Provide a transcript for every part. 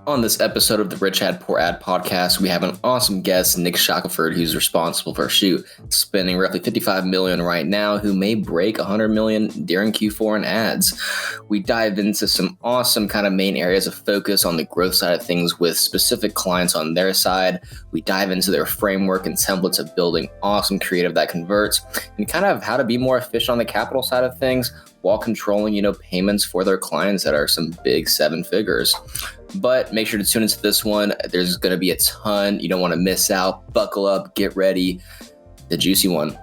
On this episode of the Rich Ad Poor Ad podcast, we have an awesome guest, Nick Shackelford, who's responsible for spending roughly $55 million right now, who may break $100 million during Q4 in ads. We dive into some awesome kind of main areas of focus on the growth side of things with specific clients on their side. We dive into their framework and templates of building awesome creative that converts, and kind of how to be more efficient on the capital side of things while controlling, payments for their clients that are some big seven figures. But make sure to tune into this one. There's going to be a ton. You don't want to miss out. Buckle up, get ready. The juicy one.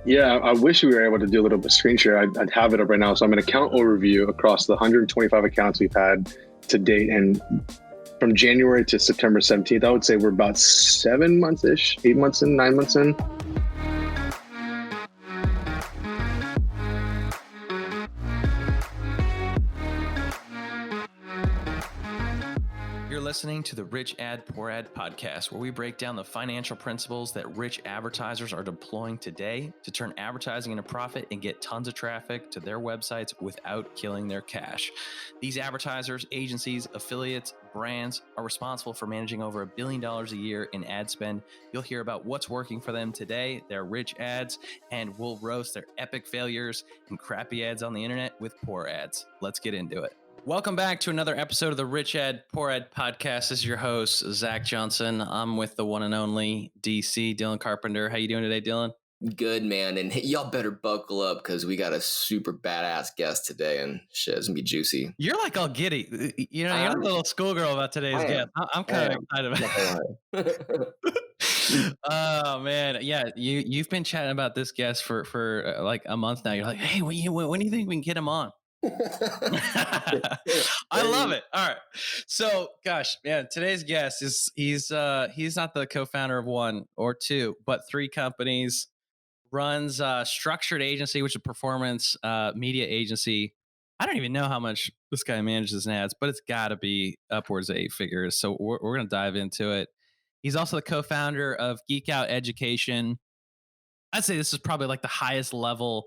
Yeah, I wish we were able to do a little bit of screen share. I'd have it up right now. So I'm an account overview across the 125 accounts we've had to date. And from January to September 17th, I would say we're about 7 months-ish, 8 months in, 9 months in. Listening to the Rich Ad Poor Ad podcast, where we break down the financial principles that rich advertisers are deploying today to turn advertising into profit and get tons of traffic to their websites without killing their cash. These advertisers, agencies, affiliates, brands are responsible for managing over $1 billion a year in ad spend. You'll hear about what's working for them today, their rich ads, and we'll roast their epic failures and crappy ads on the internet with poor ads. Let's get into it. Welcome back to another episode of the Rich Ad Poor Ad podcast. This is your host, Zach Johnson. I'm with the one and only DC, Dylan Carpenter. How you doing today, Dylan? Good, man. And y'all better buckle up because we got a super badass guest today, and shit, it's going to be juicy. You're like all giddy. You're a little schoolgirl about today's guest. I'm kind of excited about it. Oh, man. Yeah, you've been chatting about this guest for like a month now. You're like, hey, when do you think we can get him on? I love it. All right. So, gosh, man, today's guest he's not the co-founder of one or two, but three companies, runs Structured Agency, which is a performance media agency. I don't even know how much this guy manages in ads, but it's got to be upwards of 8 figures. So we're going to dive into it. He's also the co-founder of Geek Out Education. I'd say this is probably like the highest level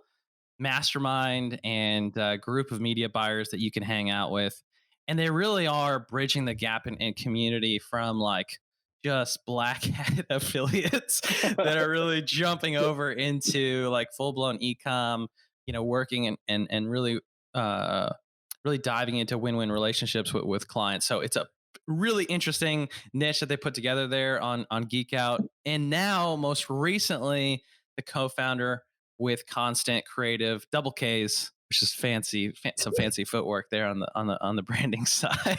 mastermind and group of media buyers that you can hang out with. And they really are bridging the gap in community from like just black hat affiliates that are really jumping over into like full blown e-comm, working and really, really diving into win-win relationships with clients. So it's a really interesting niche that they put together there on Geek Out. And now most recently, the co-founder with Constant Creative, double K's, which is some fancy footwork there on the branding side.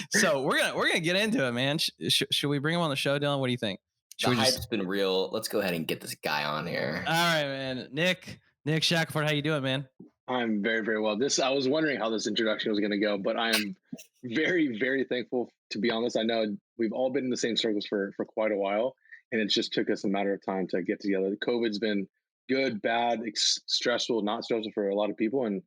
So we're gonna get into it, man. Should we bring him on the show, Dylan? What do you think? The hype's been real. Let's go ahead and get this guy on here. All right, man. Nick Shackelford, how you doing, man? I'm very, very well. I was wondering how this introduction was going to go, but I am very, very thankful. To be honest, I know we've all been in the same circles for quite a while, and it just took us a matter of time to get together. COVID's been good, bad, stressful, not stressful for a lot of people. And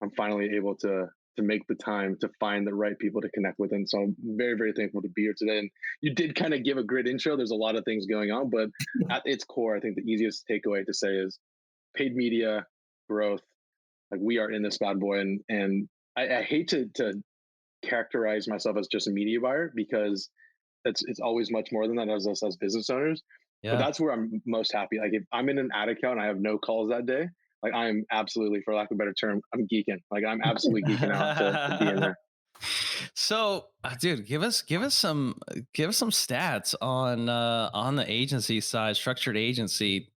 I'm finally able to make the time to find the right people to connect with. And so I'm very, very thankful to be here today. And you did kind of give a great intro. There's a lot of things going on, but at its core, I think the easiest takeaway to say is paid media growth. Like we are in this bad boy. And I hate to characterize myself as just a media buyer because it's always much more than that as us as business owners. Yeah. But that's where I'm most happy. Like if I'm in an ad account and I have no calls that day, like I'm absolutely, for lack of a better term, I'm geeking. Like I'm absolutely geeking out to be in there. So, dude, give us some stats on the agency side, Structured Agency.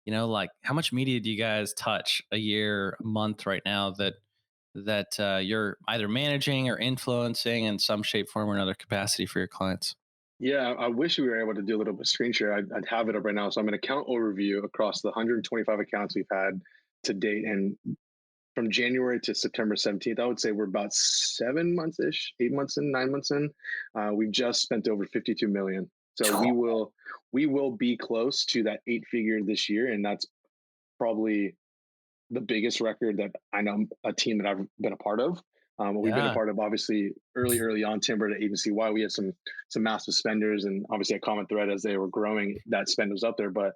Like how much media do you guys touch a year, a month right now that you're either managing or influencing in some shape, form, or another capacity for your clients? Yeah, I wish we were able to do a little bit of screen share. I'd have it up right now. So I'm an account overview across the 125 accounts we've had to date. And from January to September 17th, I would say we're about 7 months-ish, 8 months in, 9 months in. We've just spent over 52 million. So we will be close to that 8-figure this year. And that's probably the biggest record that I know a team that I've been a part of. We've been a part of obviously early on Timber at Agency Y. We had some massive spenders and obviously a common thread as they were growing, that spend was up there. But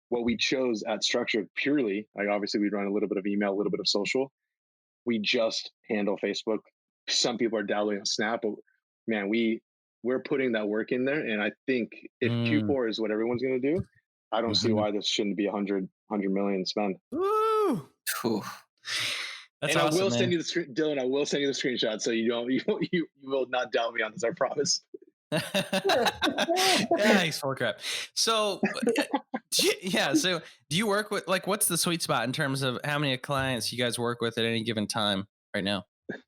what we chose at Structured purely, like obviously we run a little bit of email, a little bit of social. We just handle Facebook some people are dabbling on Snap, but man, we're putting that work in there. And I think if Q4 is what everyone's going to do, I don't see why this shouldn't be 100 million spend. Woo! That's and awesome, I will man. send you the screen, Dylan. I will send you the screenshot so you will not doubt me on this. I promise. Yeah, he's full of crap. So, yeah. So, do you work with, like, what's the sweet spot in terms of how many clients you guys work with at any given time right now?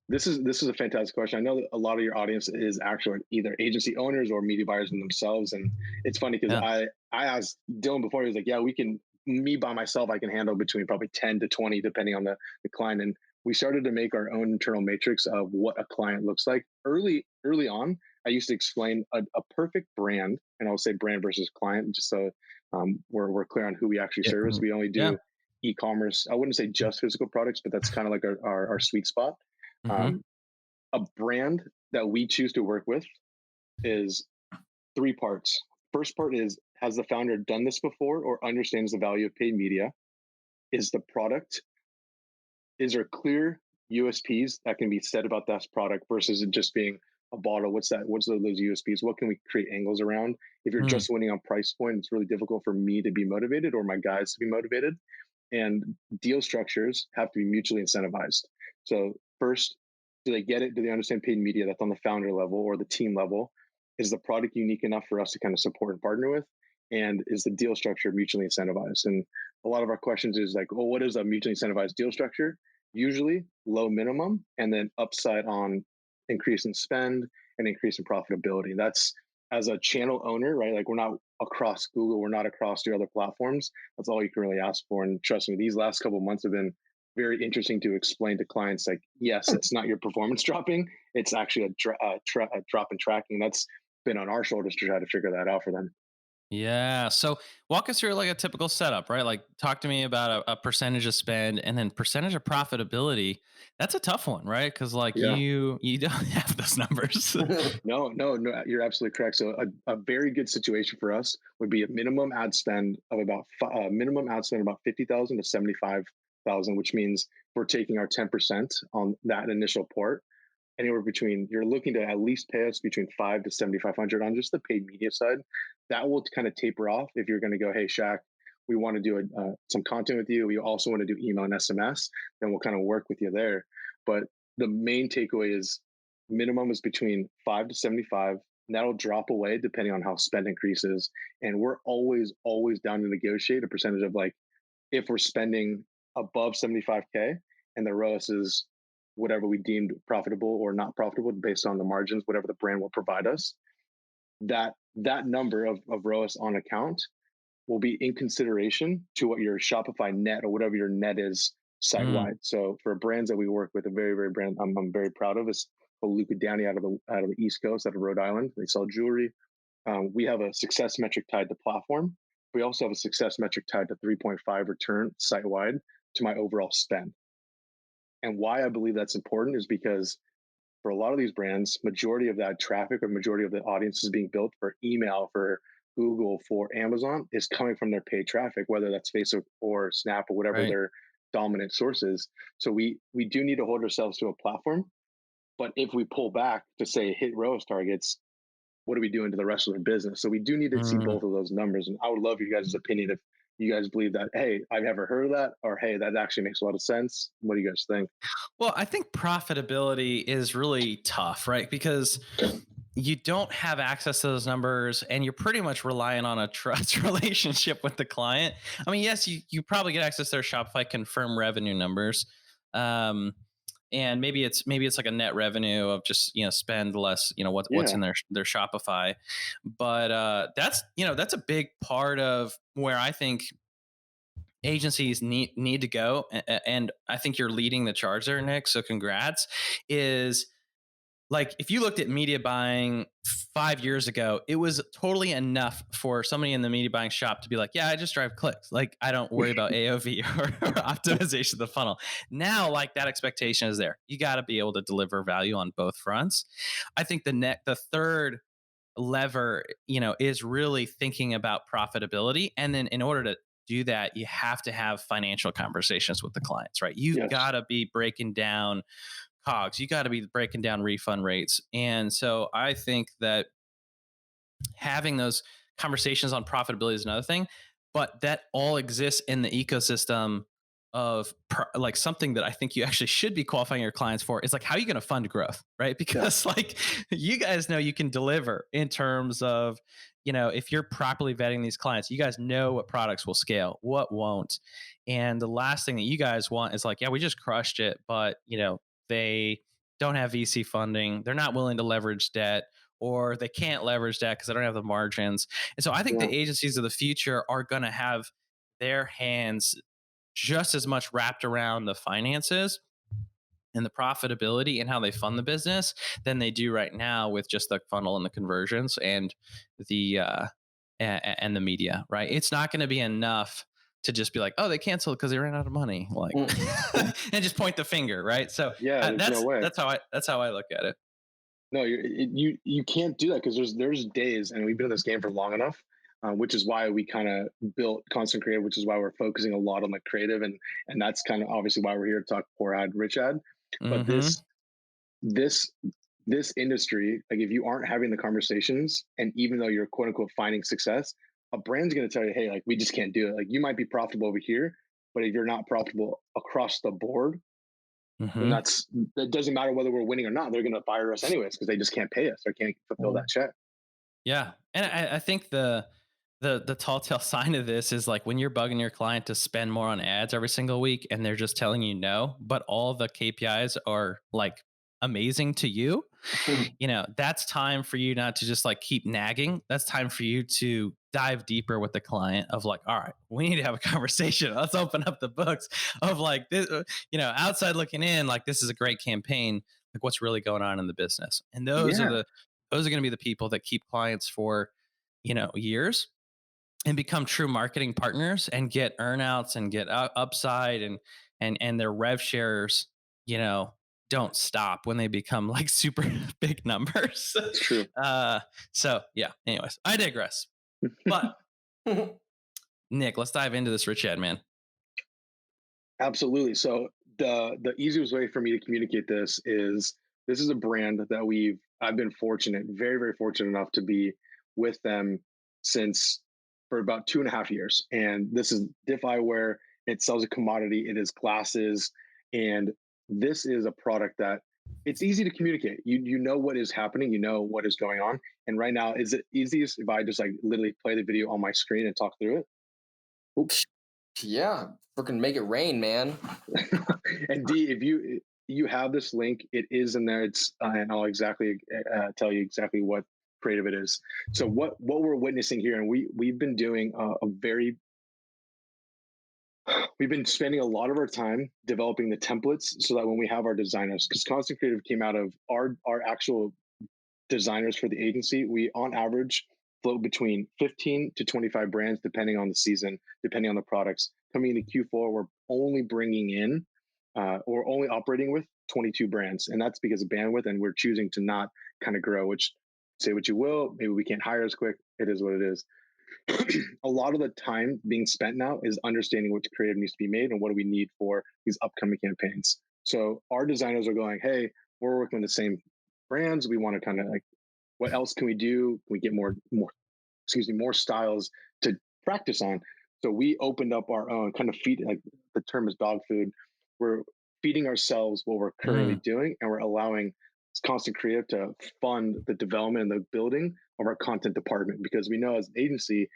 This is a fantastic question. I know that a lot of your audience is actually either agency owners or media buyers in themselves, and it's funny because I asked Dylan before. He was like, "Yeah, we can. Me by myself, I can handle between probably 10 to 20, depending on the client." And we started to make our own internal matrix of what a client looks like. Early on, I used to explain a perfect brand, and I'll say brand versus client, just so we're clear on who we actually service. We only do e-commerce. I wouldn't say just physical products, but that's kind of like our sweet spot. A brand that we choose to work with is 3 parts. First part is, has the founder done this before or understands the value of paid media? Is the product, is there clear USPs that can be said about that product versus it just being a bottle? What's those USPs? What can we create angles around? If you're just winning on price point, it's really difficult for me to be motivated or my guys to be motivated. And deal structures have to be mutually incentivized. So first, do they get it? Do they understand paid media? That's on the founder level or the team level. Is the product unique enough for us to kind of support and partner with? And is the deal structure mutually incentivized? And a lot of our questions is like, well, what is a mutually incentivized deal structure? Usually low minimum and then upside on increase in spend and increase in profitability. That's, as a channel owner, right? Like, we're not across Google, we're not across your other platforms. That's all you can really ask for. And trust me, these last couple of months have been very interesting to explain to clients, like, yes, it's not your performance dropping, it's actually a drop in tracking. That's been on our shoulders to try to figure that out for them. Yeah. So walk us through like a typical setup, right? Like, talk to me about a percentage of spend and then percentage of profitability. That's a tough one, right? Because like you don't have those numbers. No, you're absolutely correct. So a very good situation for us would be a minimum ad spend of about 50,000 to 75,000, which means we're taking our 10% on that initial port. Anywhere between, you're looking to at least pay us between 5 to 7,500 on just the paid media side. That will kind of taper off if you're going to go, hey, Shaq, we want to do some content with you. We also want to do email and SMS. Then we'll kind of work with you there. But the main takeaway is minimum is between 5 to 75. And that'll drop away depending on how spend increases. And we're always down to negotiate a percentage of, like, if we're spending above 75K and the ROAS is whatever we deemed profitable or not profitable based on the margins, whatever the brand will provide us, that number of ROAS on account will be in consideration to what your Shopify net or whatever your net is site-wide. So for brands that we work with, a very, very brand I'm very proud of is called Luca Downey out of the East Coast, out of Rhode Island. They sell jewelry. We have a success metric tied to platform. We also have a success metric tied to 3.5 return site-wide to my overall spend. And why I believe that's important is because for a lot of these brands, majority of that traffic or majority of the audience is being built for email, for Google, for Amazon is coming from their paid traffic, whether that's Facebook or Snap or whatever their dominant source is. So we do need to hold ourselves to a platform. But if we pull back to say hit ROAS targets, what are we doing to the rest of the business? So we do need to see both of those numbers. And I would love your guys' opinion if you guys believe that, hey, I've never heard of that, or hey, that actually makes a lot of sense. What do you guys think? Well, I think profitability is really tough, right? Because you don't have access to those numbers and you're pretty much relying on a trust relationship with the client. I mean, yes, you probably get access to their Shopify confirmed revenue numbers. And maybe it's like a net revenue of just, spend less, what's in their Shopify. But that's a big part of where I think agencies need to go. And I think you're leading the charge there, Nick. So congrats. Is, like, if you looked at media buying 5 years ago, it was totally enough for somebody in the media buying shop to be like, yeah, I just drive clicks. Like, I don't worry about AOV or optimization of the funnel. Now, like, that expectation is there. You got to be able to deliver value on both fronts. I think the third lever, is really thinking about profitability. And then in order to do that, you have to have financial conversations with the clients, right? You've got to be breaking down COGS. You got to be breaking down refund rates. And so I think that having those conversations on profitability is another thing, but that all exists in the ecosystem of like something that I think you actually should be qualifying your clients for is like, how are you going to fund growth, right? Because like you guys know you can deliver in terms of, if you're properly vetting these clients, you guys know what products will scale, what won't. And the last thing that you guys want is like, yeah, we just crushed it, but they don't have VC funding. They're not willing to leverage debt, or they can't leverage that because they don't have the margins. And so I think the agencies of the future are going to have their hands just as much wrapped around the finances and the profitability and how they fund the business than they do right now with just the funnel and the conversions and the media, right? It's not going to be enough to just be like, oh, they canceled because they ran out of money, like, and just point the finger, right? So that's how I look at it. No, you can't do that, because there's days, and we've been in this game for long enough, which is why we kind of built Constant Creative, which is why we're focusing a lot on the creative, and that's kind of obviously why we're here to talk poor ad, rich ad. But this industry, like, if you aren't having the conversations, and even though you're quote unquote finding success, a brand's going to tell you, hey, like, we just can't do it. Like, you might be profitable over here, but if you're not profitable across the board, and that doesn't matter whether we're winning or not. They're going to fire us anyways because they just can't pay us or can't fulfill that check. Yeah, and I think the tall tale sign of this is like when you're bugging your client to spend more on ads every single week, and they're just telling you no, but all the KPIs are like amazing to you. That's time for you not to just like keep nagging. That's time for you to dive deeper with the client of like, all right, we need to have a conversation. Let's open up the books of like this, outside looking in, like, this is a great campaign. Like, what's really going on in the business? And those are going to be the people that keep clients for, years, and become true marketing partners and get earnouts and get upside, and their rev shares, don't stop when they become like super big numbers. It's true. So yeah, anyways, I digress. But Nick, let's dive into this rich ad, man. Absolutely. So the easiest way for me to communicate this is a brand that I've been fortunate, very, very fortunate enough to be with them for about 2.5 years. And this is Diff Eyewear. It sells a commodity. It is glasses. And this is a product that it's easy to communicate. You know what is happening. You know what is going on. And right now, is it easiest if I just like literally play the video on my screen and talk through it? Oops. Yeah, freaking make it rain, man. And D, if you have this link, it is in there. It's and I'll exactly tell you exactly what creative it is. So what we're witnessing here, and we've been doing we've been spending a lot of our time developing the templates so that when we have our designers, because Constant Creative came out of our actual designers for the agency, we on average float between 15 to 25 brands, depending on the season, depending on the products. Coming into Q4, we're only bringing in or only operating with 22 brands. And that's because of bandwidth. And we're choosing to not kind of grow, which, say what you will, maybe we can't hire as quick. It is what it is. A lot of the time being spent now is understanding which creative needs to be made and what do we need for these upcoming campaigns. So our designers are going, hey, we're working with the same brands. We want to kind of like, what else can we do? Can we get more styles to practice on? So we opened up our own kind of feed, like the term is dog food. We're feeding ourselves what we're currently doing, and we're allowing Constant Creative to fund the development and the building of our content department, because we know as an agency,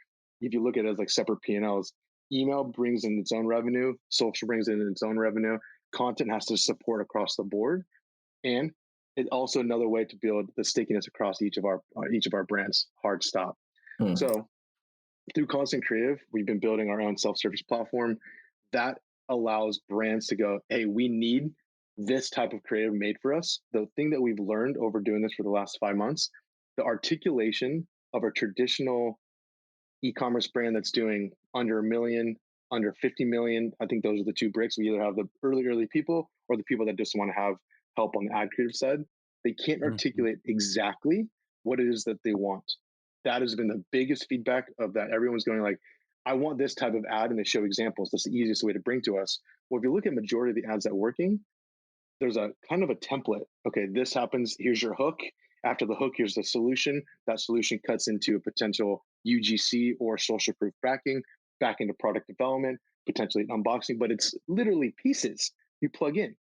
if you look at it as like separate P&Ls, email brings in its own revenue, social brings in its own revenue, content has to support across the board, and it's also another way to build the stickiness across each of our brands. Hard stop. So through Constant Creative, we've been building our own self-service platform that allows brands to go, hey, we need this type of creative made for us. The thing that we've learned over doing this for the last 5 months, the articulation of a traditional e-commerce brand that's doing under 1 million, under 50 million. I think those are the two bricks. We either have the early people or the people that just want to have help on the ad creative side. They can't articulate exactly what it is that they want. That has been the biggest feedback of that. Everyone's going like, I want this type of ad, and they show examples. That's the easiest way to bring to us. Well, if you look at majority of the ads that are working, there's a kind of a template. Okay, this happens. Here's your hook. After the hook, here's the solution. That solution cuts into a potential UGC or social proof tracking, back into product development, potentially an unboxing, but it's literally pieces you plug in.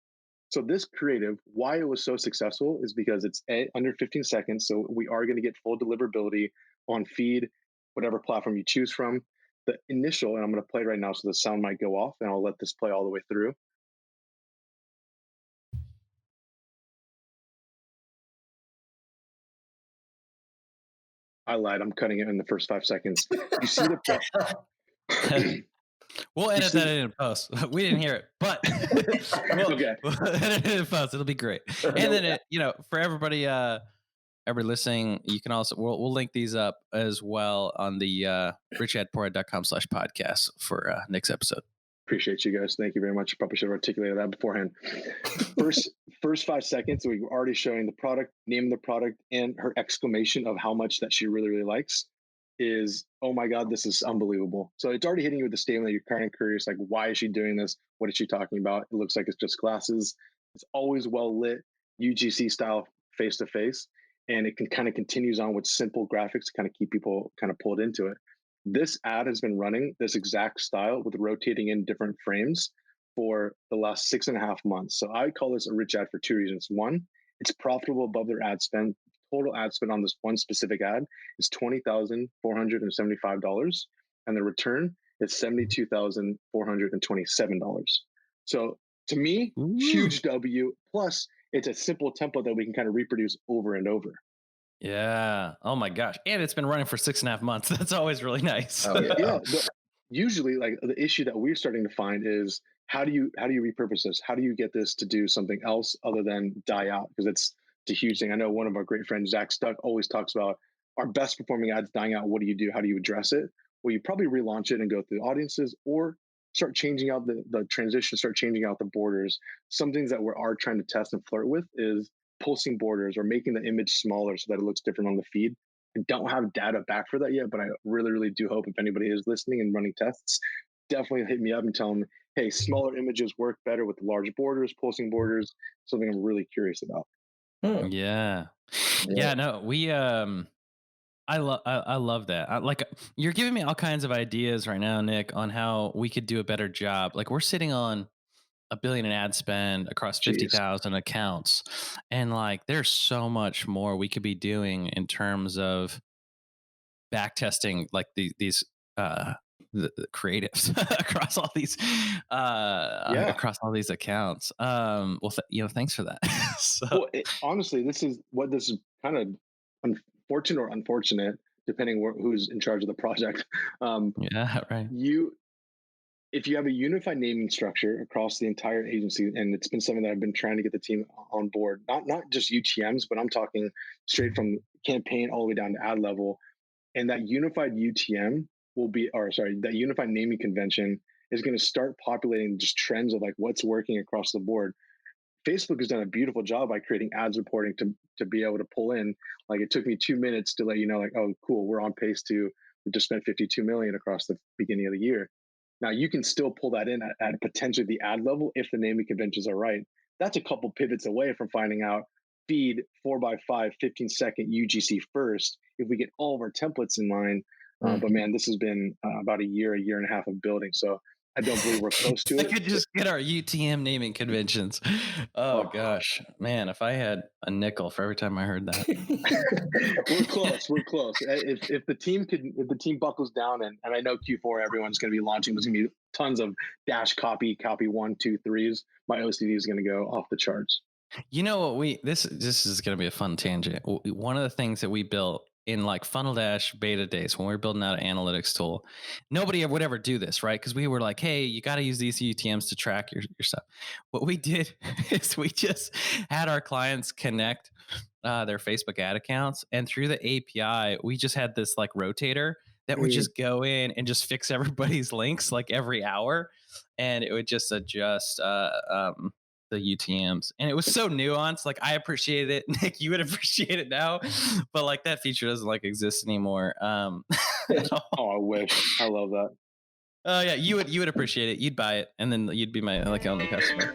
So this creative, why it was so successful is because it's under 15 seconds. So we are going to get full deliverability on feed, whatever platform you choose from. The initial, and I'm going to play right now, so the sound might go off, and I'll let this play all the way through. I lied. I'm cutting it in the first 5 seconds. You see the we'll edit that in post. We didn't hear it, but we'll edit it in post. It'll be great. And then for everybody listening, you can also we'll link these up as well on the richadpoorad.com/podcast for next episode. Appreciate you guys. Thank you very much. Probably should have articulated that beforehand. First 5 seconds, we were already showing the product, name the product, and her exclamation of how much that she really, really likes is, oh my God, this is unbelievable. So it's already hitting you with the statement that you're kind of curious, like, why is she doing this? What is she talking about? It looks like it's just glasses. It's always well lit, UGC style, face to face. And it can kind of continues on with simple graphics to kind of keep people kind of pulled into it. This ad has been running this exact style with rotating in different frames for the last 6.5 months. So I call this a rich ad for 2 reasons. One, it's profitable above their ad spend. Total ad spend on this one specific ad is $20,475, and the return is $72,427. So to me, huge W. Plus, it's a simple template that we can kind of reproduce over and over. Yeah. Oh my gosh. And it's been running for 6.5 months. That's always really nice. Oh, yeah. Usually, like, the issue that we're starting to find is how do you repurpose this? How do you get this to do something else other than die out? Because it's a huge thing. I know one of our great friends, Zach Stuck, always talks about our best performing ads dying out. What do you do? How do you address it? Well, you probably relaunch it and go through audiences, or start changing out the transition, start changing out the borders. Some things that we are trying to test and flirt with is pulsing borders or making the image smaller so that it looks different on the feed. I don't have data back for that yet, but I really, really do hope if anybody is listening and running tests, definitely hit me up and tell them, hey, smaller images work better with large borders, pulsing borders, something I'm really curious about. Yeah. No, we I love that. Like, you're giving me all kinds of ideas right now, Nick, on how we could do a better job. Like, we're sitting on $1 billion in ad spend across 50,000 accounts, and like, there's so much more we could be doing in terms of back testing, like these the creatives across all these across all these accounts. Thanks for that. Well, honestly, this is kind of unfortunate or unfortunate, depending who's in charge of the project. Right. If you have a unified naming structure across the entire agency, and it's been something that I've been trying to get the team on board, not just UTMs, but I'm talking straight from campaign all the way down to ad level. And that unified UTM that unified naming convention is going to start populating just trends of like what's working across the board. Facebook has done a beautiful job by creating ads reporting to be able to pull in. Like, it took me 2 minutes to let you know, like, oh, cool, we're on pace we just spent 52 million across the beginning of the year. Now you can still pull that in at potentially the ad level if the naming conventions are right. That's a couple pivots away from finding out feed 4x5 15-second UGC first if we get all of our templates in line. But man, this has been about a year and a half of building. So I don't believe we're close to it. I could just get our UTM naming conventions. Oh gosh, man! If I had a nickel for every time I heard that. We're close. If the team buckles down, and I know Q4 everyone's going to be launching. There's going to be tons of dash copy 1, 2, 3s. My OCD is going to go off the charts. You know what? This is going to be a fun tangent. One of the things that we built in like Funnel Dash beta days when we were building out an analytics tool, nobody would ever do this, right? Because we were like, hey, you got to use these UTMs to track your stuff. What we did is we just had our clients connect their Facebook ad accounts, and through the API, we just had this like rotator that would just go in and just fix everybody's links like every hour, and it would just adjust the UTMs, and it was so nuanced. Like, I appreciated it. Nick, you would appreciate it now, but like that feature doesn't like exist anymore. Oh, I wish. I love that. Yeah, you would appreciate it. You'd buy it, and then you'd be my like only customer.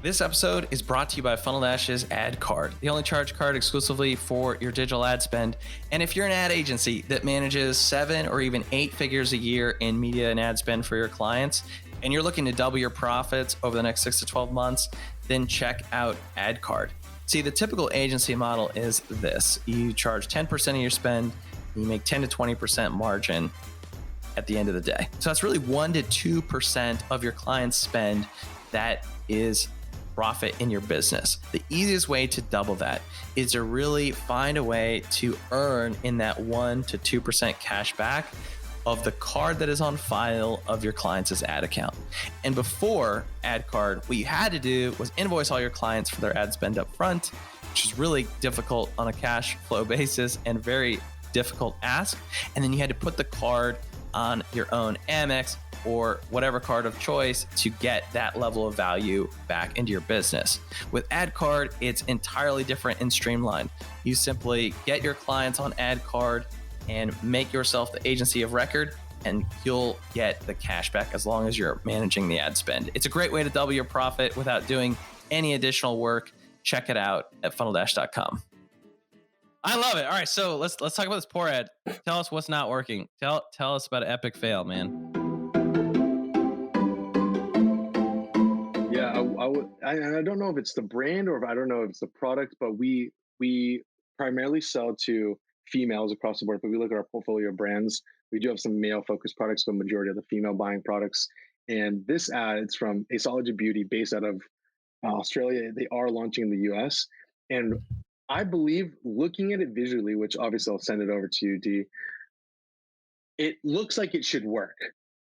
This episode is brought to you by Funnel Dash's Ad Card, the only charge card exclusively for your digital ad spend. And if you're an ad agency that manages 7 or even 8 figures a year in media and ad spend for your clients, and you're looking to double your profits over the next 6 to 12 months, then check out Ad Card. See, the typical agency model is this. You charge 10% of your spend, you make 10 to 20% margin at the end of the day. So that's really 1 to 2% of your client's spend that is profit in your business. The easiest way to double that is to really find a way to earn in that 1 to 2% cash back of the card that is on file of your client's ad account. And before Ad Card, what you had to do was invoice all your clients for their ad spend up front, which is really difficult on a cash flow basis and very difficult ask. And then you had to put the card on your own Amex or whatever card of choice to get that level of value back into your business. With Ad Card, it's entirely different and streamlined. You simply get your clients on Ad Card and make yourself the agency of record, and you'll get the cash back as long as you're managing the ad spend. It's a great way to double your profit without doing any additional work. Check it out at funneldash.com. I love it. All right, so let's talk about this poor ad. Tell us what's not working. Tell us about an epic fail, man. Yeah, I don't know if it's the brand or if I don't know if it's the product, but we primarily sell to females across the board. But we look at our portfolio of brands. We do have some male focused products, but majority of the female buying products. And this ad, it's from Astrology Beauty, based out of Australia. They are launching in the US. And I believe, looking at it visually, which obviously I'll send it over to you, D, it looks like it should work.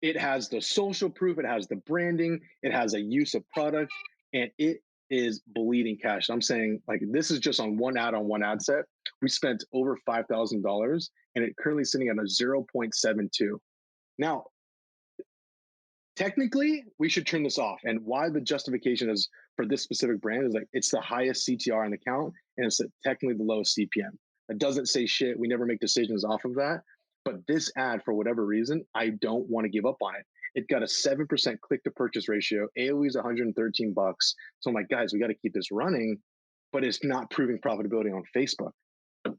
It has the social proof, it has the branding, it has a use of product, and it is bleeding cash. I'm saying, like, this is just on one ad set. We spent over $5,000 and it currently sitting at a 0.72. Now, technically, we should turn this off. And why the justification is for this specific brand is like it's the highest CTR on the count and it's technically the lowest CPM. It doesn't say shit. We never make decisions off of that. But this ad, for whatever reason, I don't want to give up on it. It got a 7% click to purchase ratio. AOE is $113. So I'm like, guys, we got to keep this running, but it's not proving profitability on Facebook. And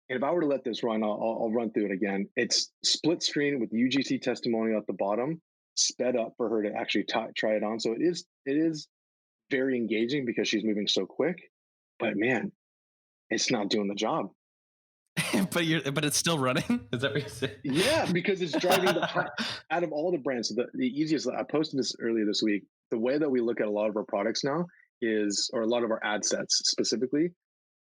if I were to let this run, I'll run through it again. It's split screen with UGC testimonial at the bottom, sped up for her to actually try it on. So it is very engaging because she's moving so quick. But man, it's not doing the job. but it's still running. Is that what you're saying? Yeah, because it's driving out of all the brands. So the easiest, I posted this earlier this week. The way that we look at a lot of our products now is, or a lot of our ad sets specifically,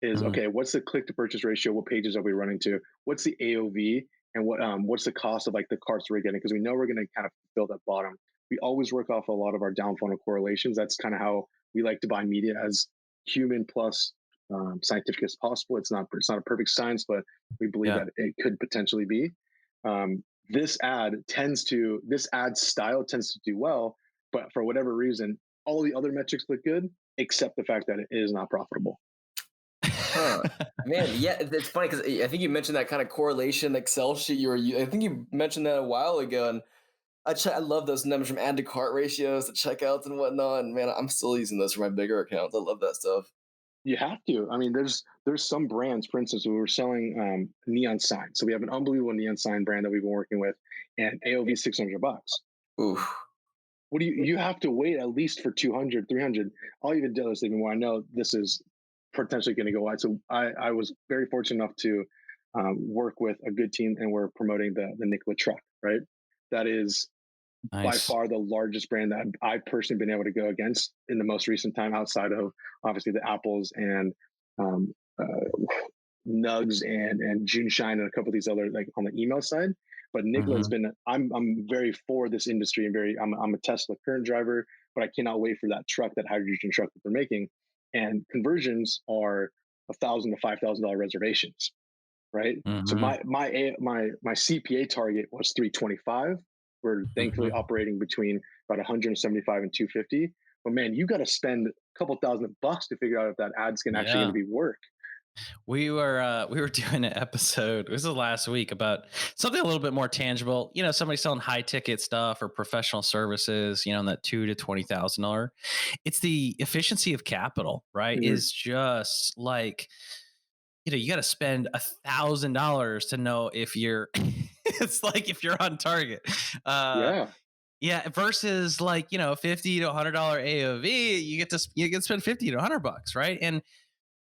is okay, what's the click to purchase ratio? What pages are we running to? What's the AOV? And what's the cost of like the carts we're getting? Because we know we're going to kind of fill that bottom. We always work off a lot of our down funnel correlations. That's kind of how we like to buy media, as human plus scientific as possible. It's not a perfect science, but we believe that it could potentially be. This ad style tends to do well, but for whatever reason, all the other metrics look good, except the fact that it is not profitable. Huh. Man, yeah, it's funny because I think you mentioned that kind of correlation Excel sheet I think you mentioned that a while ago, and I love those numbers from add to cart ratios, the checkouts and whatnot. And man, I'm still using those for my bigger accounts. I love that stuff. You have to. I mean, there's some brands, for instance, we were selling neon signs. So we have an unbelievable neon sign brand that we've been working with, and AOV $600. Oof. What do you have to wait at least for 200, 300. I'll even do this even more. I know this is potentially going to go wide. So I was very fortunate enough to work with a good team, and we're promoting the Nikola truck, right? That is by far the largest brand that I've personally been able to go against in the most recent time, outside of obviously the Apples and Nugs and June Shine and a couple of these other, like on the email side. But Nikola's been, I'm very for this industry and I'm a Tesla current driver, but I cannot wait for that truck, that hydrogen truck that they're making. And conversions are $1,000 to $5,000 reservations, right? So my CPA target was 325. We're thankfully operating between about 175 and 250. But man, you got to spend a couple $1,000 to figure out if that ad's actually going to be work. We were doing an episode. This was last week about something a little bit more tangible. You know, somebody selling high ticket stuff or professional services. You know, in that $2,000 to $20,000. It's the efficiency of capital, right? Mhm. Is just like, you know, you got to spend $1,000 to know if you're. It's like if you're on target. Uh, Yeah. yeah, versus like, you know, $50 to $100 AOV, you get to spend 50 to $100, right? And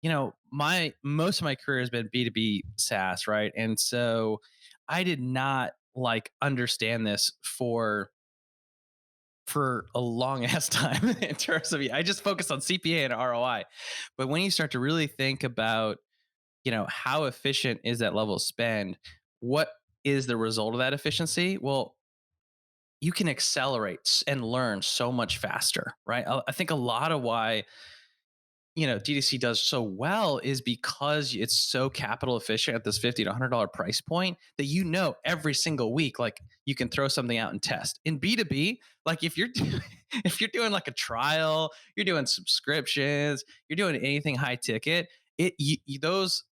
you know, my most of my career has been B2B SaaS, right? And so I did not like understand this for a long ass time in terms of I just focused on CPA and ROI. But when you start to really think about, you know, how efficient is that level of spend, what is the result of that efficiency? Well, you can accelerate and learn so much faster, right? I think a lot of why, you know, DTC does so well is because it's so capital efficient at this $50 to $100 price point that, you know, every single week, like you can throw something out and test. In B2B, like if you're if you're doing like a trial, you're doing subscriptions, you're doing anything high ticket, those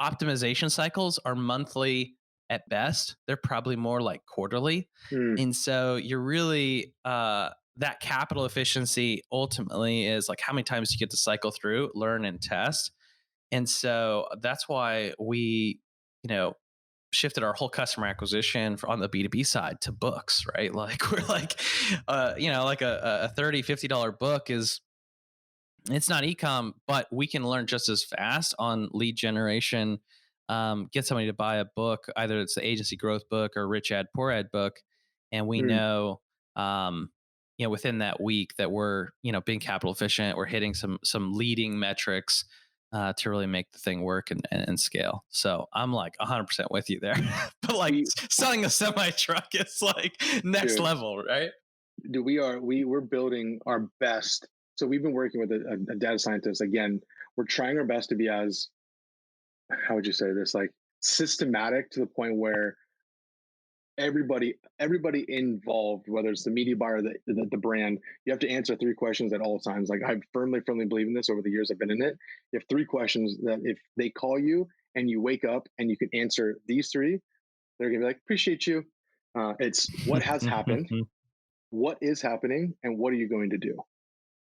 optimization cycles are monthly at best. They're probably more like quarterly. Mm. And so you're really that capital efficiency ultimately is like how many times you get to cycle through, learn and test. And so that's why we, you know, shifted our whole customer acquisition on the B2B side to books, right? Like we're like you know, like a $30, $50 book is, it's not e-com, but we can learn just as fast on lead generation. Get somebody to buy a book, either it's the agency growth book or rich ad poor ad book, and we Mm. know, you know, within that week that we're, you know, being capital efficient, we're hitting some leading metrics to really make the thing work and scale. So I'm like 100% with you there. But like We, selling a semi truck is like next dude, level, right? we're building our best. So we've been working with a data scientist. Again, we're trying our best to be as, how would you say this, like systematic to the point where everybody involved, whether it's the media buyer, the brand, you have to answer three questions at all times. Like I firmly believe in this. Over the years I've been in it, you have three questions that if they call you and you wake up and you can answer these three, they're gonna be like, appreciate you. It's what has happened, what is happening, and what are you going to do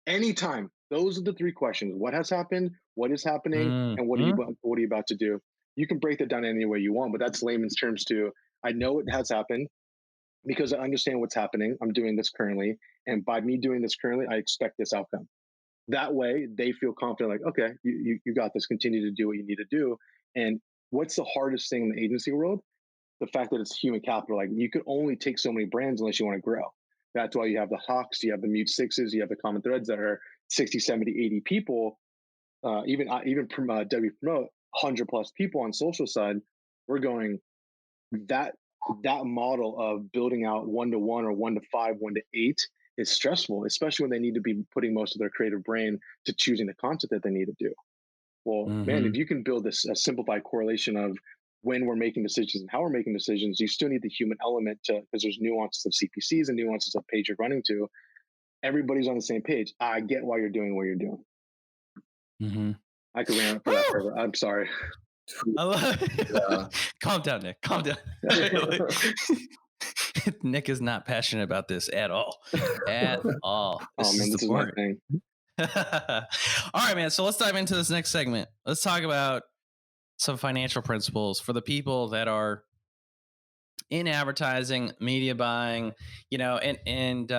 anytime. Those are the three questions: what has happened, what is happening, and what are you about to do. You can break that down any way you want, but that's layman's terms to, I know it has happened because I understand what's happening. I'm doing this currently. And by me doing this currently, I expect this outcome. That way they feel confident, like, okay, you got this, continue to do what you need to do. And what's the hardest thing in the agency world? The fact that it's human capital. Like you could only take so many brands unless you want to grow. That's why you have the Hawks, you have the Mute Sixes, you have the Common Threads that are 60, 70, 80 people. Even W Promote, 100 plus people on social side. We're going, that that model of building out 1 to 1 or 1 to 5, 1 to 8 is stressful, especially when they need to be putting most of their creative brain to choosing the content that they need to do. Well, man, if Mm-hmm. you can build this a simplified correlation of when we're making decisions and how we're making decisions, you still need the human element to, because there's nuances of CPCs and nuances of page you're running to. Everybody's on the same page. I get why you're doing what you're doing. Mm-hmm. I could rant for that forever. I'm sorry. I love Calm down, Nick. Calm down. Nick is not passionate about this at all. At all. Oh This man, is the this is my part. thing. All right, man. So let's dive into this next segment. Let's talk about some financial principles for the people that are in advertising, media buying, you know, and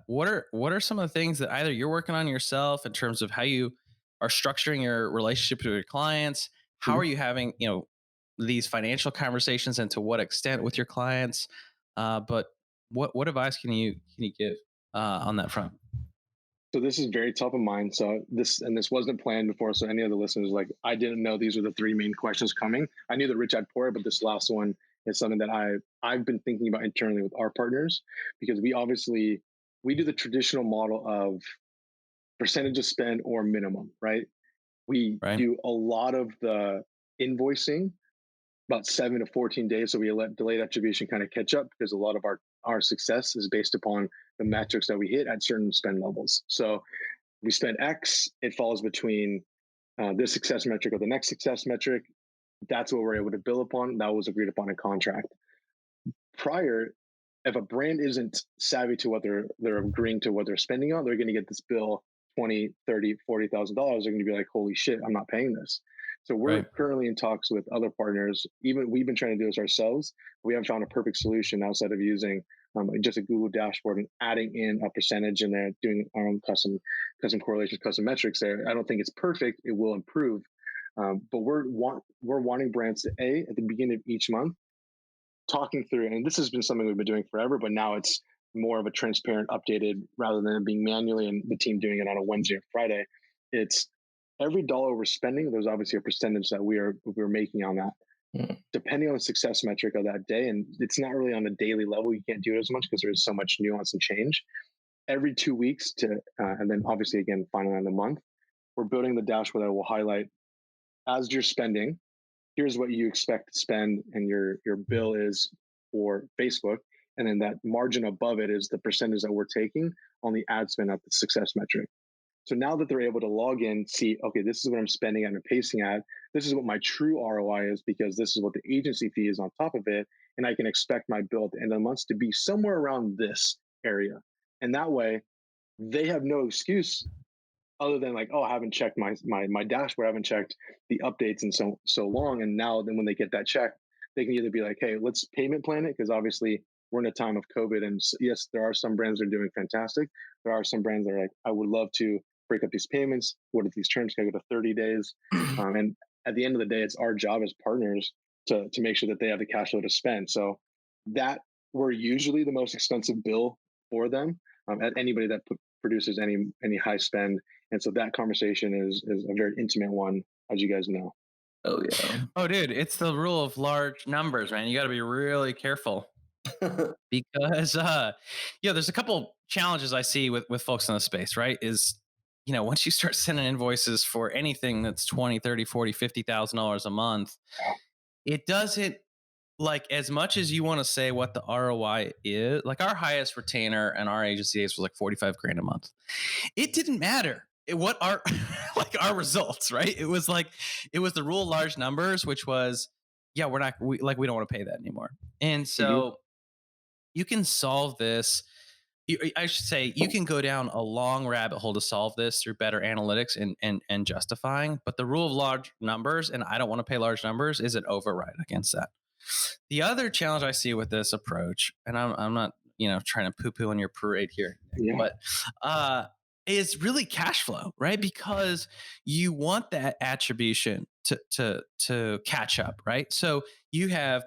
what are some of the things that either you're working on yourself in terms of how you are structuring your relationship with your clients? How are Mhm. you having, you know, these financial conversations, and to what extent with your clients? But what advice can you give on that front? So this is very top of mind. So this wasn't planned before. So any of the listeners, like, I didn't know these were the three main questions coming. I knew the rich dad poor, but this last one is something that I've been thinking about internally with our partners, because we do the traditional model of percentage of spend or minimum, right? We Right. do a lot of the invoicing about 7 to 14 days. So we let delayed attribution kind of catch up, because a lot of our success is based upon the metrics that we hit at certain spend levels. So we spend X, it falls between this success metric or the next success metric. That's what we're able to bill upon. That was agreed upon in contract. Prior, if a brand isn't savvy to what they're agreeing to, what they're spending on, they're going to get this bill $20, $30, $40,000. They're going to be like, holy shit, I'm not paying this. So we're currently in talks with other partners. Even we've been trying to do this ourselves. We haven't found a perfect solution outside of using just a Google dashboard and adding in a percentage in there, doing our own custom correlations, custom metrics there. I don't think it's perfect. It will improve. But we're wanting brands to at the beginning of each month, talking through, and this has been something we've been doing forever, but now it's more of a transparent, updated, rather than it being manually and the team doing it on a Wednesday or Friday. It's every dollar we're spending, there's obviously a percentage that we're making on that, depending on the success metric of that day. And it's not really on a daily level. You can't do it as much because there's so much nuance and change. Every 2 weeks and then obviously again, finally on the month, we're building the dashboard that will highlight as you're spending, here's what you expect to spend, and your bill is for Facebook. And then that margin above it is the percentage that we're taking on the ad spend at the success metric. So now that they're able to log in, see, okay, this is what I'm spending on a pacing ad. This is what my true ROI is, because this is what the agency fee is on top of it. And I can expect my bill at the end of the month to be somewhere around this area. And that way, they have no excuse other than like, oh, I haven't checked my dashboard, I haven't checked the updates in so long. And now then when they get that check, they can either be like, hey, let's payment plan it, because obviously we're in a time of COVID. And yes, there are some brands that are doing fantastic. There are some brands that are like, I would love to break up these payments. What if these terms can go to 30 days? And at the end of the day, it's our job as partners to make sure that they have the cash flow to spend. So that we're usually the most expensive bill for them, at anybody that produces any high spend. And so that conversation is a very intimate one, as you guys know. Oh yeah. Oh, dude, it's the rule of large numbers, man. You got to be really careful because there's a couple challenges I see with folks in the space, right? Is once you start sending invoices for anything that's 20, 30, 40, $50,000 a month, it doesn't, like, as much as you want to say what the ROI is. Like, our highest retainer and our agency days was like 45 grand a month. It didn't matter what our like our results, right? It was the rule of large numbers, which was, we don't want to pay that anymore. And so you can solve this. I should say you can go down a long rabbit hole to solve this through better analytics and justifying. But the rule of large numbers, and I don't want to pay large numbers, is an override against that. The other challenge I see with this approach, and I'm not trying to poo-poo on your parade here, but is really cash flow, right? Because you want that attribution to catch up, right? So you have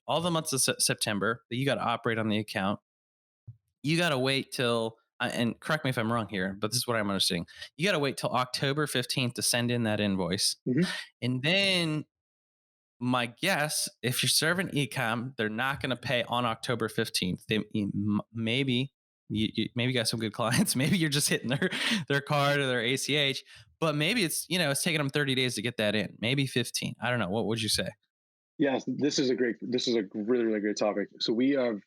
all the months of September that you got to operate on the account. You got to wait till, and correct me if I'm wrong here, but this is what I'm understanding. You got to wait till October 15th to send in that invoice. And then my guess, if you're serving e-comm, they're not going to pay on October 15th. Maybe you got some good clients. Maybe you're just hitting their card or their ACH, but maybe it's taking them 30 days to get that in. Maybe 15. I don't know. What would you say? Yes, this is a really, really great topic. So we have,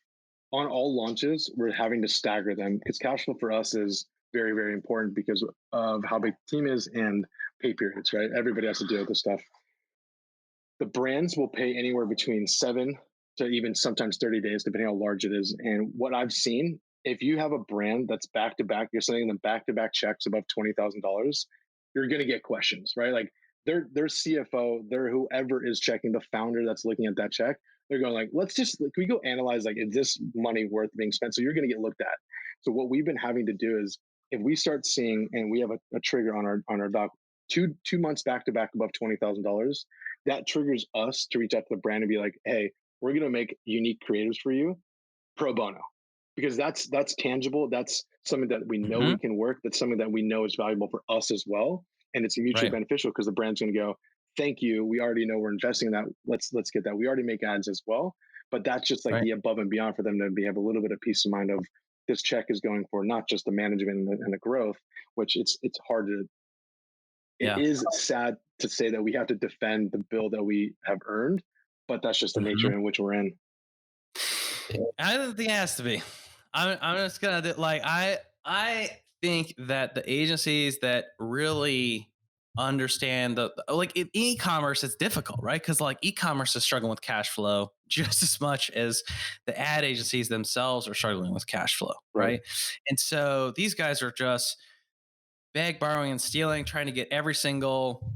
on all launches, we're having to stagger them, because cash flow for us is very, very important because of how big the team is and pay periods, right? Everybody has to deal with this stuff. The brands will pay anywhere between 7 to even sometimes 30 days, depending how large it is. And what I've seen, if you have a brand that's back to back, you're sending them back to back checks above $20,000, you're going to get questions, right? Like their CFO, their whoever is checking, the founder that's looking at that check, they're going like, can we go analyze, like, is this money worth being spent? So you're going to get looked at. So what we've been having to do is, if we start seeing, and we have a trigger on our doc, 2 months back to back above $20,000, that triggers us to reach out to the brand and be like, hey, we're going to make unique creatives for you pro bono, because that's tangible. That's something that we know we can work. That's something that we know is valuable for us as well. And it's mutually beneficial, because the brand's going to go, thank you. We already know we're investing in that. Let's get that. We already make ads as well. But that's just like the above and beyond for them to have a little bit of peace of mind of, this check is going for not just the management and the growth, which it's hard to, it is sad to say that we have to defend the bill that we have earned, but that's just the nature in which we're in. I don't think it has to be. I'm just gonna I think that the agencies that really understand like in e-commerce, it's difficult, right? Because like e-commerce is struggling with cash flow just as much as the ad agencies themselves are struggling with cash flow, right? And so these guys are just beg, borrowing, and stealing, trying to get every single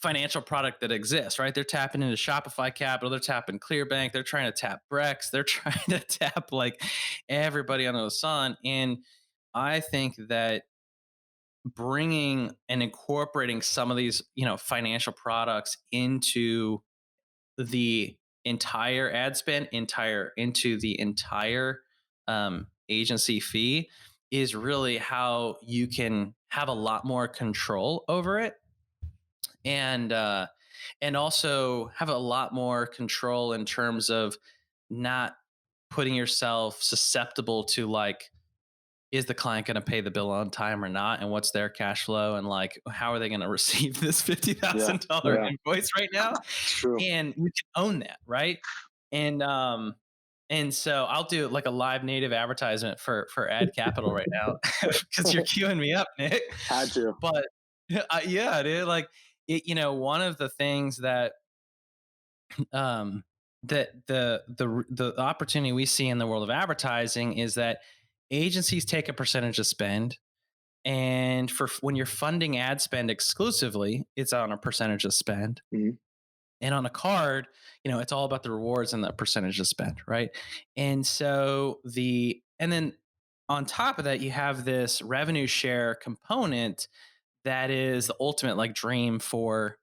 financial product that exists, right? They're tapping into Shopify Capital, they're tapping Clearbank, they're trying to tap Brex, they're trying to tap like everybody under the sun. And I think that bringing and incorporating some of these, financial products into the entire ad spend, into the entire agency fee is really how you can have a lot more control over it, and also have a lot more control in terms of not putting yourself susceptible to like, is the client going to pay the bill on time or not, and what's their cash flow, and like how are they going to receive this $50,000 invoice right now. True. And you can own that, right? And so I'll do like a live native advertisement for ad capital right now because you're queuing me up, Nick. Had to. But yeah, dude, like one of the things that that the opportunity we see in the world of advertising is that agencies take a percentage of spend, and for when you're funding ad spend exclusively, it's on a percentage of spend. And on a card, it's all about the rewards and the percentage of spend, right? And so and then on top of that, you have this revenue share component that is the ultimate like dream for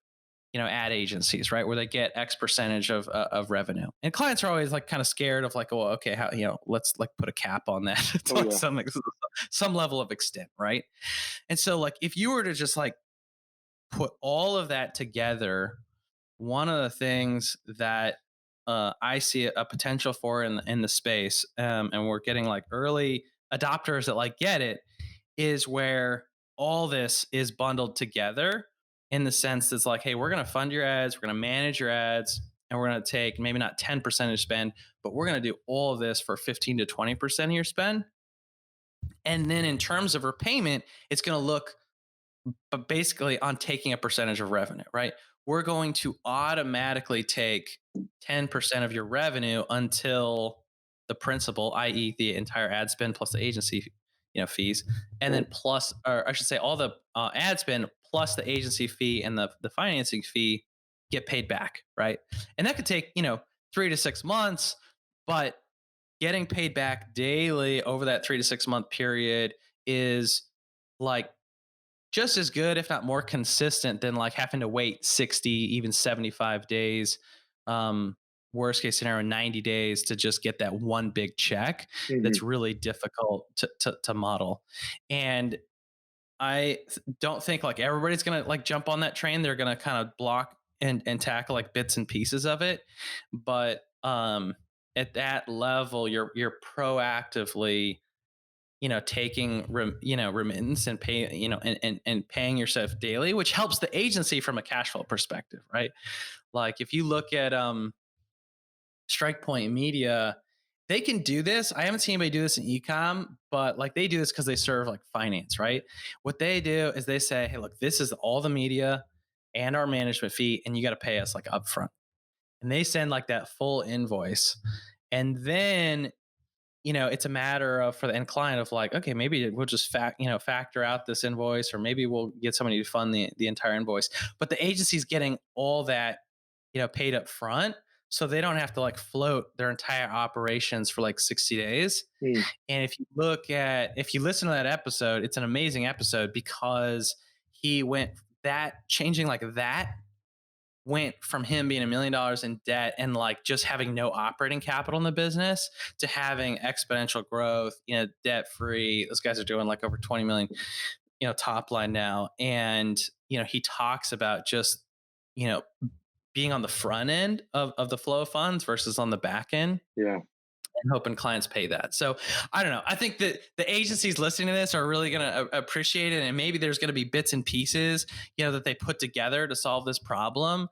ad agencies, right? Where they get X percentage of revenue. And clients are always like kind of scared of like, oh, okay, how, let's like put a cap on that to like some level of extent, right? And so like if you were to just like put all of that together, one of the things that I see a potential for in the space, and we're getting like early adopters that like get it, is where all this is bundled together in the sense that's like, hey, we're going to fund your ads, we're going to manage your ads, and we're going to take maybe not 10% of spend, but we're going to do all of this for 15 to 20% of your spend. And then in terms of repayment, it's going to look basically on taking a percentage of revenue, right? We're going to automatically take 10% of your revenue until the principal, i.e., the entire ad spend plus the agency, fees, and then plus, or I should say, all the ad spend plus the agency fee and the financing fee get paid back, right? And that could take 3 to 6 months, but getting paid back daily over that 3 to 6 month period is like just as good, if not more consistent than like having to wait 60, even 75 days. Worst case scenario, 90 days to just get that one big check. That's really difficult to model. And I don't think like everybody's going to like jump on that train. They're going to kind of block and tackle like bits and pieces of it. But at that level, you're proactively taking remittance and pay, and paying yourself daily, which helps the agency from a cash flow perspective, right? Like if you look at Strike Point Media, they can do this. I haven't seen anybody do this in e-comm, but like they do this because they serve like finance, right? What they do is they say, hey, look, this is all the media and our management fee, and you got to pay us like upfront. And they send like that full invoice. And then it's a matter of for the end client of like, okay, maybe we'll just factor out this invoice, or maybe we'll get somebody to fund the entire invoice. But the agency's getting all that, paid up front. So they don't have to like float their entire operations for like 60 days. And if you listen to that episode, it's an amazing episode because he went from him being $1 million in debt and like just having no operating capital in the business to having exponential growth, debt free. Those guys are doing like over 20 million, top line now. And, he talks about just, being on the front end of the flow of funds versus on the back end. Yeah. And hoping clients pay that. So I don't know. I think that the agencies listening to this are really going to appreciate it. And maybe there's going to be bits and pieces, that they put together to solve this problem.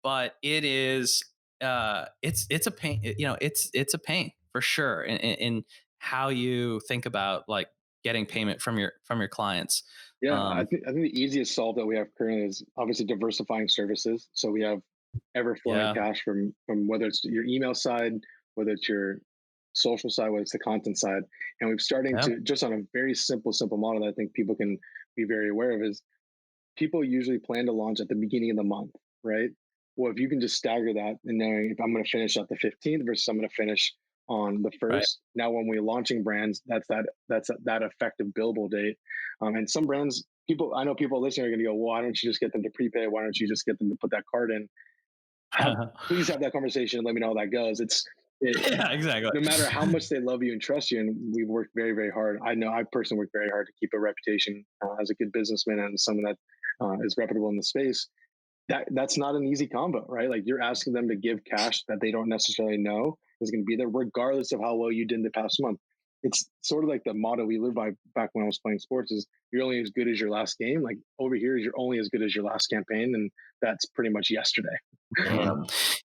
But it is, it's a pain, it's a pain for sure in how you think about like getting payment from your clients. Yeah, I think the easiest solve that we have currently is obviously diversifying services. So we have ever flowing Yeah. cash from whether it's your email side, whether it's your social side, whether it's the content side, and we've starting Yeah. to just on a very simple model that I think people can be very aware of is people usually plan to launch at the beginning of the month, right? Well, if you can just stagger that and knowing if I'm going to finish at the 15th versus I'm going to finish on the Right. first. Now, when we're launching brands, that's that effective billable date. And some brands, I know people listening are going to go, well, why don't you just get them to prepay? Why don't you just get them to put that card in? Please have that conversation and let me know how that goes. Yeah, exactly. No matter how much they love you and trust you, and we've worked very, very hard. I know I personally work very hard to keep a reputation as a good businessman and someone that is reputable in the space. That's not an easy combo, right? Like you're asking them to give cash that they don't necessarily know is going to be there, regardless of how well you did in the past month. It's sort of like the motto we live by back when I was playing sports is you're only as good as your last game. Like over here, you're only as good as your last campaign. And that's pretty much yesterday.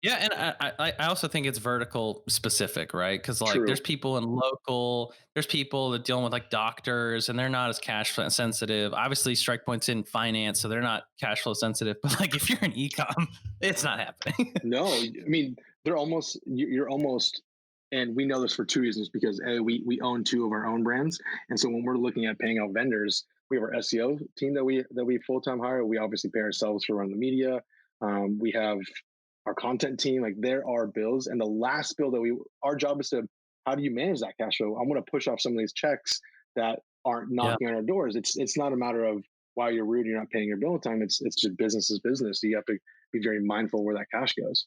Yeah, and I also think it's vertical specific, right? Because like True. there's people in local, there's people that dealing with like doctors, and they're not as cash flow sensitive. Obviously, Strike Point's in finance, so they're not cash flow sensitive. But like if you're in e-com, it's not happening. No, I mean you're almost, and we know this for two reasons because we own two of our own brands, and so when we're looking at paying out vendors, we have our SEO team that we full time hire. We obviously pay ourselves for running the media. We have our content team. Like there are bills, and the last bill that our job is to how do you manage that cash flow? I'm going to push off some of these checks that aren't Yeah. knocking on our doors. It's not a matter of why you're rude, you're not paying your bill on time. It's just business is business. So you have to be very mindful where that cash goes.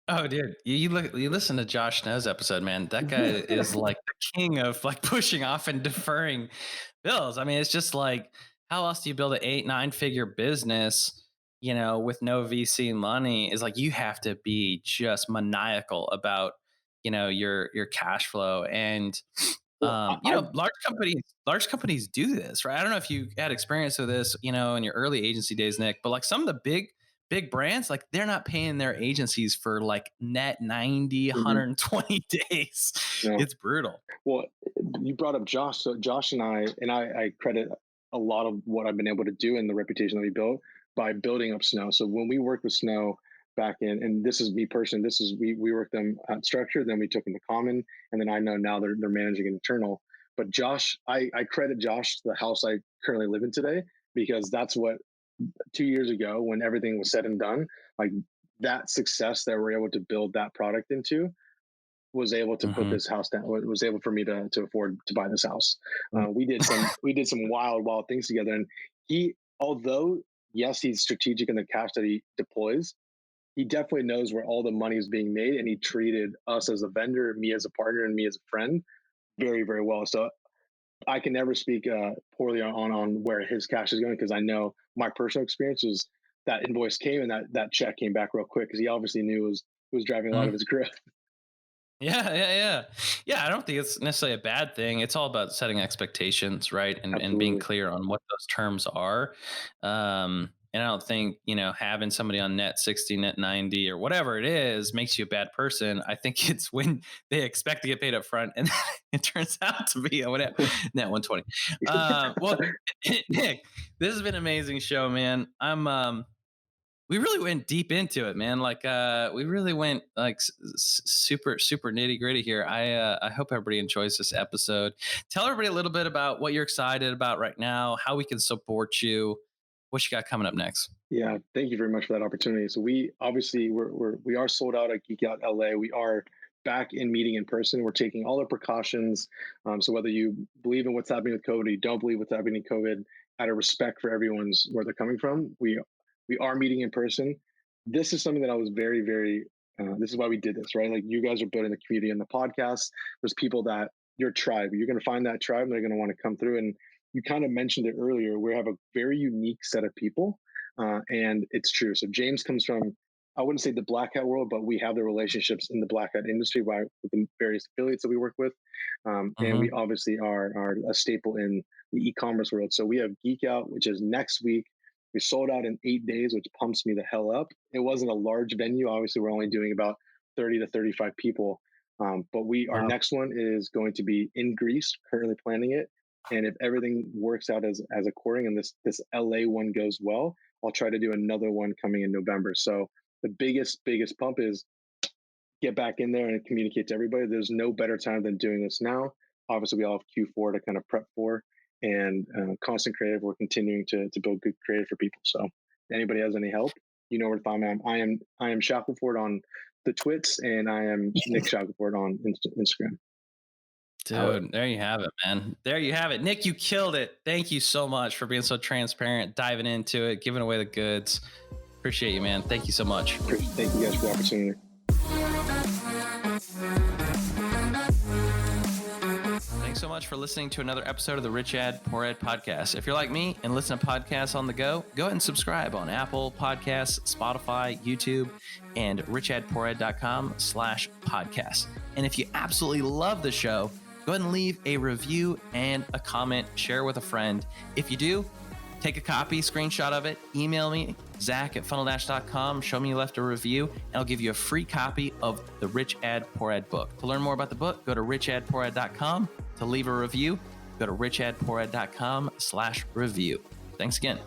Oh, dude, you listen to Josh Snow's episode, man. That guy is like the king of like pushing off and deferring bills. I mean, it's just like how else do you build an 8-9 figure business? With no VC money, is like you have to be just maniacal about your cash flow. And Well, large companies do this, right? I don't know if you had experience with this, in your early agency days, Nick, but like some of the big brands, like they're not paying their agencies for like net 90, 120 days. yeah. It's brutal. Well, you brought up Josh. So Josh and I credit a lot of what I've been able to do and the reputation that we built by building up Snow. So when we worked with Snow back in, and this is me personally, we worked them at Structure, then we took them to Common, and then I know now they're managing internal. But Josh, I credit Josh the house I currently live in today because that's what 2 years ago when everything was said and done, like that success that we're able to build that product into was able to put this house down. Was able for me to afford to buy this house. We did some wild things together, and although yes, he's strategic in the cash that he deploys, he definitely knows where all the money is being made, and he treated us as a vendor, me as a partner, and me as a friend very, very well. So I can never speak poorly on where his cash is going because I know my personal experience was that invoice came and that check came back real quick because he obviously knew it was driving a lot of his growth. Yeah. I don't think it's necessarily a bad thing. It's all about setting expectations, right? And being clear on what those terms are. And I don't think, having somebody on net 60, net 90 or whatever it is makes you a bad person. I think it's when they expect to get paid up front and it turns out to be whatever, net 120. Well, Nick, this has been an amazing show, man. We really went deep into it, man. Like, we really went like super, super nitty gritty here. I hope everybody enjoys this episode. Tell everybody a little bit about what you're excited about right now, how we can support you, what you got coming up next. Yeah, thank you very much for that opportunity. So we obviously we are sold out at Geek Out LA. We are back in meeting in person. We're taking all the precautions. So whether you believe in what's happening with COVID, or you don't believe what's happening in COVID, out of respect for everyone's where they're coming from, we are meeting in person. This is something that I was very, very. This is why we did this, right? Like you guys are building the community and the podcast. There's people that your tribe. You're going to find that tribe, and they're going to want to come through. And you kind of mentioned it earlier. We have a very unique set of people, and it's true. So James comes from, I wouldn't say the black hat world, but we have the relationships in the black hat industry with the various affiliates that we work with, and we obviously are a staple in the e-commerce world. So we have Geek Out, which is next week. We sold out in 8 days, which pumps me the hell up. It wasn't a large venue. Obviously, we're only doing about 30 to 35 people. But our next one is going to be in Greece, currently planning it. And if everything works out as according, and this LA one goes well, I'll try to do another one coming in November. So the biggest pump is get back in there and communicate to everybody. There's no better time than doing this now. Obviously, we all have Q4 to kind of prep for, and constant creative. We're continuing to build good creative for people. So, if anybody has any help, you know where to find me. I am Shackelford on the twits, and I am Nick Shackelford on Instagram. Dude, there you have it, man. There you have it. Nick, you killed it. Thank you so much for being so transparent, diving into it, giving away the goods. Appreciate you, man. Thank you so much. Thank you guys for the opportunity. Thanks so much for listening to another episode of the Rich Dad Poor Dad podcast. If you're like me and listen to podcasts on the go ahead and subscribe on Apple Podcasts, Spotify, YouTube, and richdadpoorad.com/podcast. And if you absolutely love the show, go ahead and leave a review and a comment, share with a friend. If you do, take a copy, screenshot of it, email me, Zach@funneldash.com, show me you left a review, and I'll give you a free copy of the Rich Dad Poor Dad book. To learn more about the book, go to richdadpoorad.com. To leave a review, go to richdadpoorad.com/review. Thanks again.